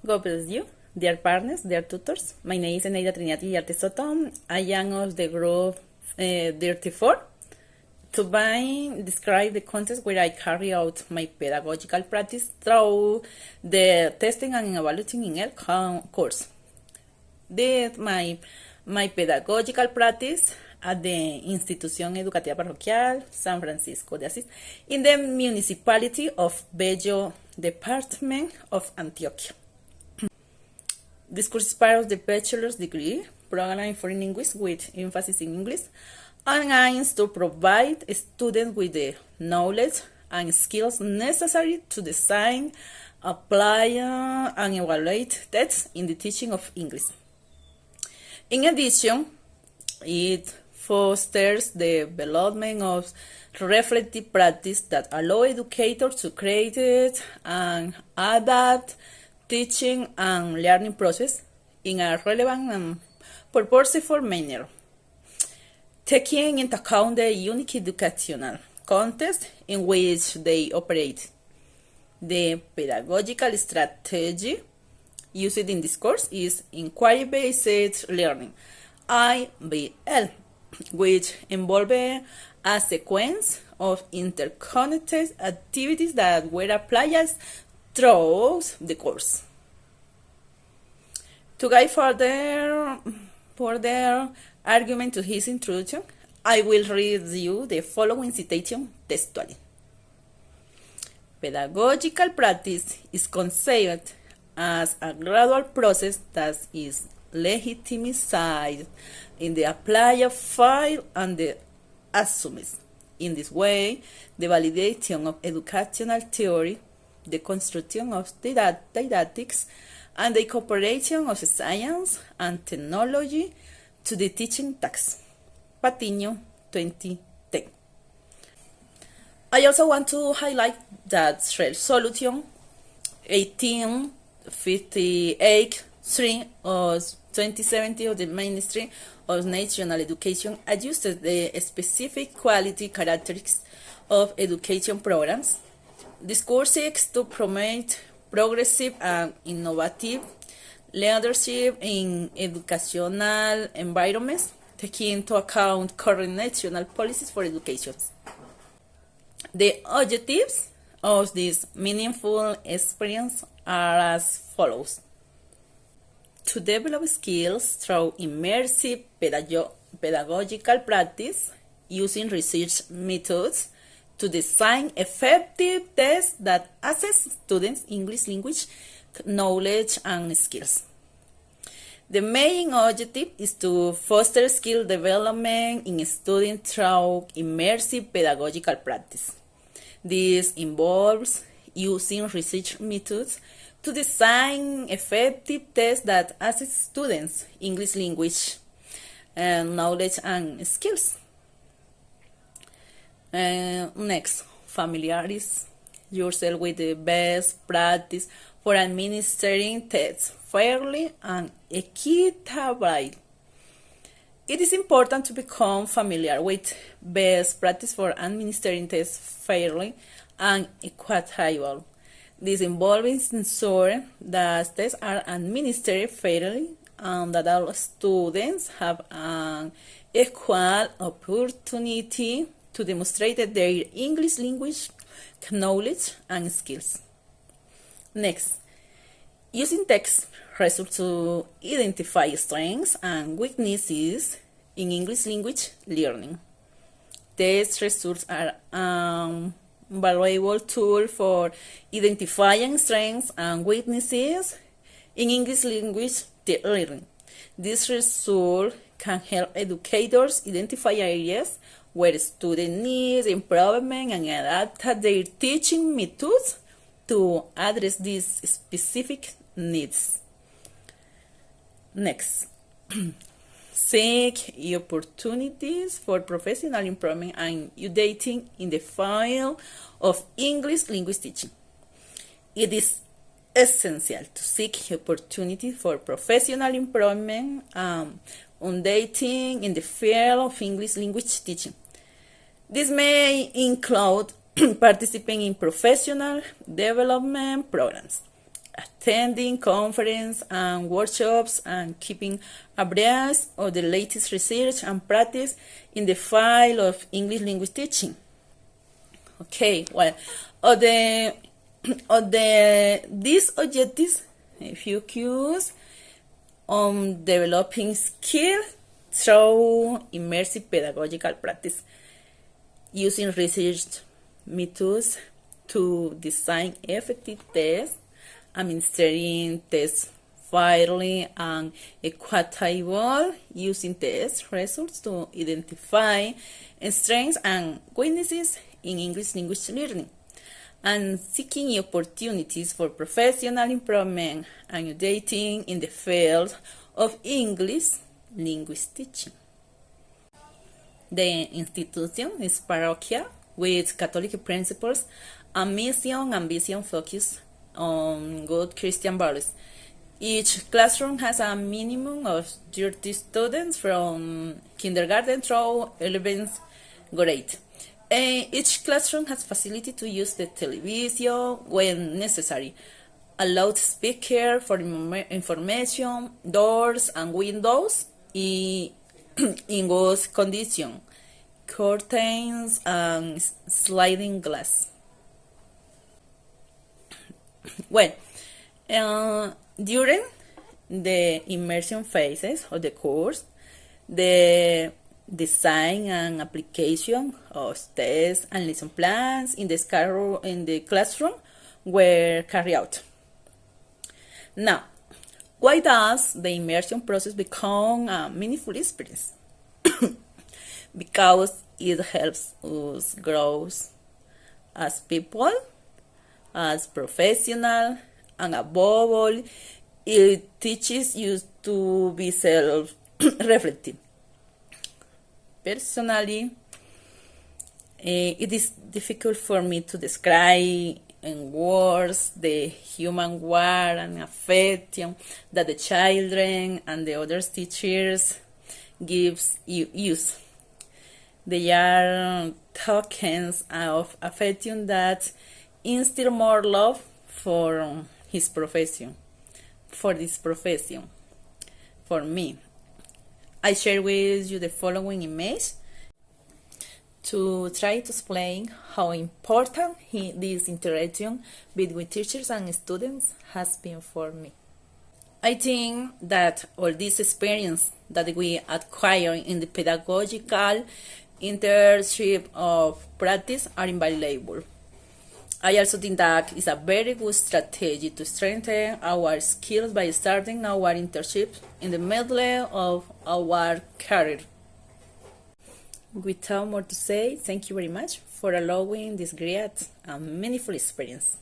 God bless you, dear partners, dear tutors. My name is Eneida Trinidad Llarte Soto. I am of the group 34. To describe the context where I carry out my pedagogical practice through the testing and evaluating in ELK course. My pedagogical practice at the Institución Educativa Parroquial San Francisco de Asís in the municipality of Bello, Department of Antioquia. This course is part of the bachelor's degree program in foreign English with emphasis in English and aims to provide students with the knowledge and skills necessary to design, apply, and evaluate tests in the teaching of English. In addition, it fosters the development of reflective practice that allow educators to create and adapt teaching and learning process in a relevant and purposeful manner, taking into account the unique educational context in which they operate. The pedagogical strategy used in this course is Inquiry-Based Learning, IBL, which involves a sequence of interconnected activities that were applied throughout the course. To guide further argument to his introduction, I will read you the following citation textually. Pedagogical practice is conceived as a gradual process that is legitimized in the applied field and the assumes. In this way, the validation of educational theory, the construction of didactics, and the incorporation of science and technology to the teaching task. Patiño, 2010. I also want to highlight that Resolution 1858-3 of 2017 of the Ministry of National Education adjusted the specific quality characteristics of education programs. This course seeks to promote progressive and innovative leadership in educational environments, taking into account current national policies for education. The objectives of this meaningful experience are as follows: to develop skills through immersive pedagogical practice using research methods, to design effective tests that assess students' English language knowledge and skills. The main objective is to foster skill development in students through immersive pedagogical practice. This involves using research methods to design effective tests that assess students' English language knowledge and skills. Next, familiarize yourself with the best practice for administering tests fairly and equitably. It is important to become familiar with best practice for administering tests fairly and equitably. This involves ensuring that tests are administered fairly and that all students have an equal opportunity to demonstrate their English language knowledge and skills. Next, using text results to identify strengths and weaknesses in English language learning. Test results are a valuable tool for identifying strengths and weaknesses in English language learning. This result can help educators identify areas where students need improvement and adapt their teaching methods to address these specific needs. Next, seek opportunities for professional improvement and updating in the field of English language teaching. It is essential to seek opportunities for professional improvement and updating in the field of English language teaching. This may include participating in professional development programs, attending conferences and workshops and keeping abreast of the latest research and practice in the field of English language teaching. Okay, well, these objectives, a few cues on developing skills through immersive pedagogical practice, using research methods to design effective tests, administering tests fairly and equitable, using test results to identify strengths and weaknesses in English language learning, and seeking opportunities for professional improvement and updating in the field of English language teaching. The institution is parochial with Catholic principles and mission and vision focused on good Christian values. Each classroom has a minimum of 30 students from kindergarten through 11th grade. Each classroom has facility to use the television when necessary, a loudspeaker for information, doors and windows in good condition, curtains and sliding glass. Well, during the immersion phases of the course, the design and application of tests and lesson plans in the classroom were carried out. Now, why does the immersion process become a meaningful experience? Because it helps us grow as people, as professionals, and above all, it teaches you to be self-reflective. Personally, it is difficult for me to describe in words the human warmth and affection that the children and the other teachers gives you. They are tokens of affection that instill more love for this profession. For me, I share with you the following image to try to explain how important this interaction between teachers and students has been for me. I think that all this experience that we acquire in the pedagogical internship of practice are invaluable. I also think that it's a very good strategy to strengthen our skills by starting our internship in the middle of our career. Without more to say, thank you very much for allowing this great and meaningful experience.